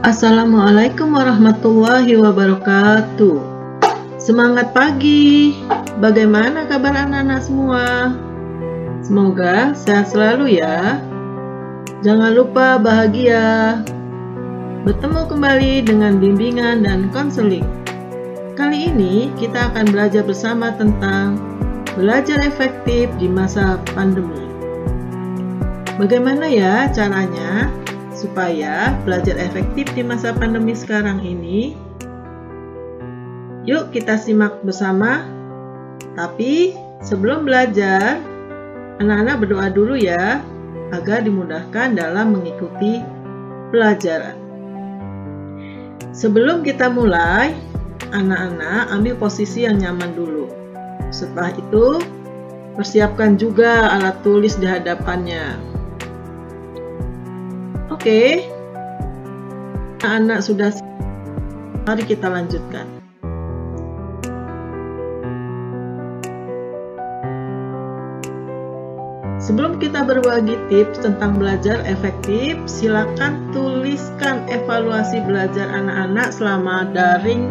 Assalamualaikum warahmatullahi wabarakatuh. Semangat pagi. Bagaimana kabar anak-anak semua? Semoga sehat selalu ya. Jangan lupa bahagia. Bertemu kembali dengan bimbingan dan konseling. Kali ini kita akan belajar bersama tentang belajar efektif di masa pandemi. Bagaimana ya caranya supaya belajar efektif di masa pandemi sekarang ini? Yuk kita simak bersama. Tapi sebelum belajar, anak-anak berdoa dulu ya, agar dimudahkan dalam mengikuti pelajaran. Sebelum kita mulai, anak-anak ambil posisi yang nyaman dulu. Setelah itu, persiapkan juga alat tulis di hadapannya. Oke, anak-anak sudah, mari kita lanjutkan. Sebelum kita berbagi tips tentang belajar efektif, silakan tuliskan evaluasi belajar anak-anak selama daring.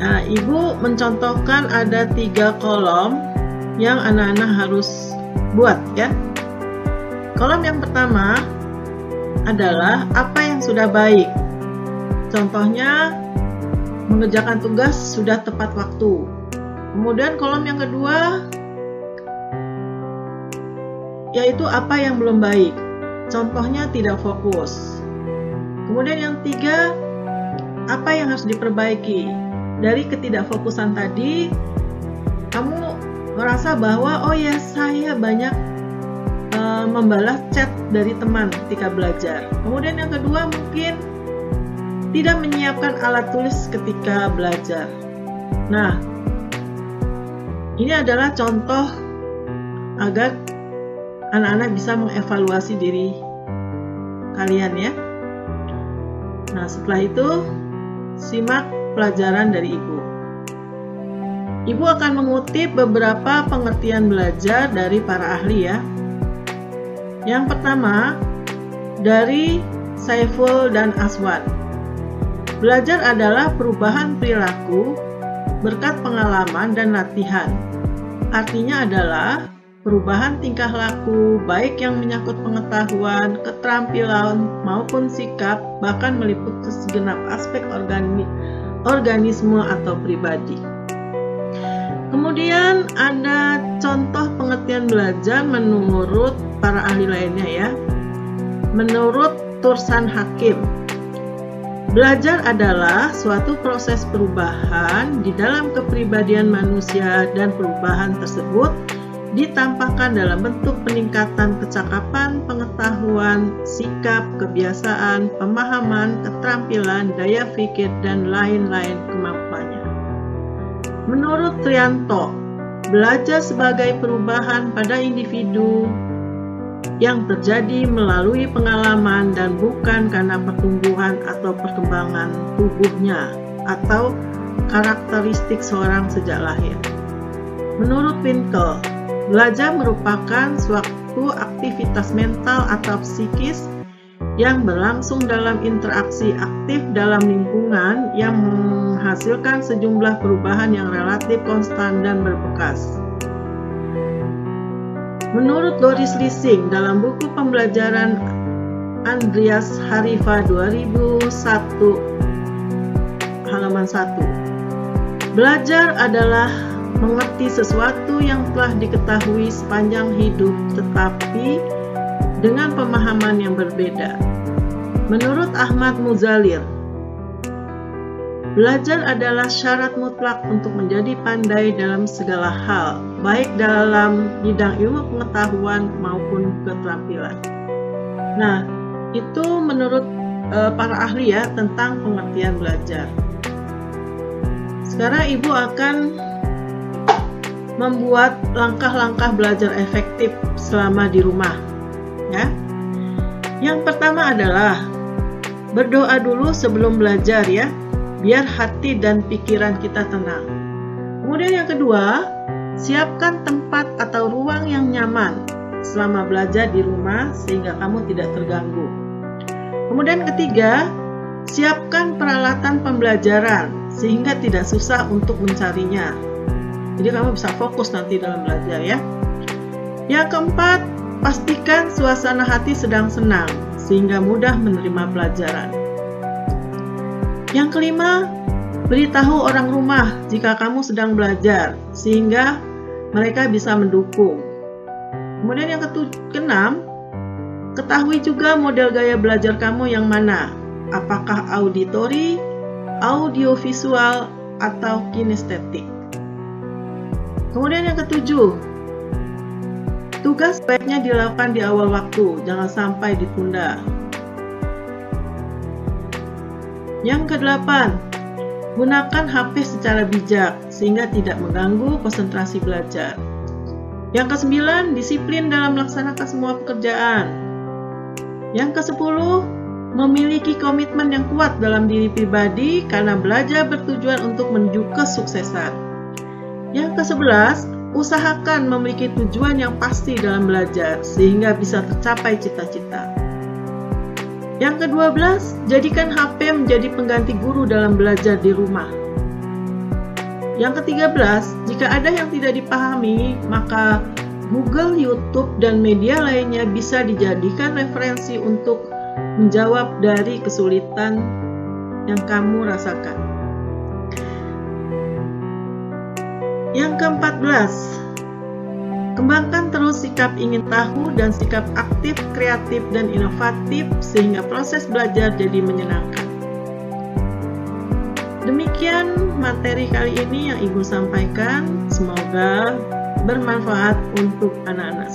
Nah, Ibu mencontohkan ada 3 kolom yang anak-anak harus buat ya. Kolom yang pertama adalah apa yang sudah baik. Contohnya, mengerjakan tugas sudah tepat waktu. Kemudian kolom yang kedua, yaitu apa yang belum baik. Contohnya tidak fokus. Kemudian yang 3, apa yang harus diperbaiki. Dari ketidakfokusan tadi, kamu merasa bahwa, oh ya, saya banyak membalas chat dari teman ketika belajar. Kemudian yang kedua, mungkin tidak menyiapkan alat tulis ketika belajar. Nah, ini adalah contoh agar anak-anak bisa mengevaluasi diri kalian ya. Nah, setelah itu simak pelajaran dari Ibu. Ibu akan mengutip beberapa pengertian belajar dari para ahli ya. Yang pertama, dari Saiful dan Aswan. Belajar adalah perubahan perilaku berkat pengalaman dan latihan. Artinya adalah perubahan tingkah laku, baik yang menyangkut pengetahuan, keterampilan, maupun sikap, bahkan meliputi segenap aspek organisme atau pribadi. Kemudian ada contoh pengertian belajar menurut para ahli lainnya ya. Menurut Tursan Hakim, belajar adalah suatu proses perubahan di dalam kepribadian manusia dan perubahan tersebut ditampakkan dalam bentuk peningkatan kecakapan, pengetahuan, sikap, kebiasaan, pemahaman, keterampilan, daya pikir, dan lain-lain kemampuannya. Menurut Trianto, belajar sebagai perubahan pada individu yang terjadi melalui pengalaman dan bukan karena pertumbuhan atau perkembangan tubuhnya atau karakteristik seorang sejak lahir. Menurut Winkel, belajar merupakan suatu aktivitas mental atau psikis yang berlangsung dalam interaksi aktif dalam lingkungan yang menghasilkan sejumlah perubahan yang relatif konstan dan berbekas. Menurut Doris Lissing dalam buku pembelajaran Andreas Harifa 2001 halaman 1, belajar adalah mengerti sesuatu yang telah diketahui sepanjang hidup tetapi dengan pemahaman yang berbeda. Menurut Ahmad Muzalir, belajar adalah syarat mutlak untuk menjadi pandai dalam segala hal, baik dalam bidang ilmu pengetahuan maupun keterampilan. Nah, itu menurut para ahli ya tentang pengertian belajar. Sekarang Ibu akan membuat langkah-langkah belajar efektif selama di rumah. Ya. Yang pertama adalah berdoa dulu sebelum belajar ya, biar hati dan pikiran kita tenang. Kemudian yang kedua, siapkan tempat atau ruang yang nyaman selama belajar di rumah sehingga kamu tidak terganggu. Kemudian ketiga, siapkan peralatan pembelajaran sehingga tidak susah untuk mencarinya. Jadi kamu bisa fokus nanti dalam belajar ya. Yang keempat, pastikan suasana hati sedang senang sehingga mudah menerima pelajaran. Yang kelima, beritahu orang rumah jika kamu sedang belajar sehingga mereka bisa mendukung. Kemudian yang keenam, ketahui juga model gaya belajar kamu yang mana. Apakah auditori, audiovisual, atau kinestetik. Kemudian yang ketujuh, tugas sebaiknya dilakukan di awal waktu, jangan sampai ditunda. Yang kedelapan, gunakan HP secara bijak sehingga tidak mengganggu konsentrasi belajar. Yang kesembilan, disiplin dalam melaksanakan semua pekerjaan. Yang kesepuluh, memiliki komitmen yang kuat dalam diri pribadi karena belajar bertujuan untuk menuju kesuksesan. Yang kesebelas, usahakan memiliki tujuan yang pasti dalam belajar sehingga bisa tercapai cita-cita. Yang kedua-belas, jadikan HP menjadi pengganti guru dalam belajar di rumah. Yang ke-13, jika ada yang tidak dipahami, maka Google, YouTube, dan media lainnya bisa dijadikan referensi untuk menjawab dari kesulitan yang kamu rasakan. Yang ke-14, kembangkan terus sikap ingin tahu dan sikap aktif, kreatif, dan inovatif sehingga proses belajar jadi menyenangkan. Demikian materi kali ini yang Ibu sampaikan. Semoga bermanfaat untuk anak-anak.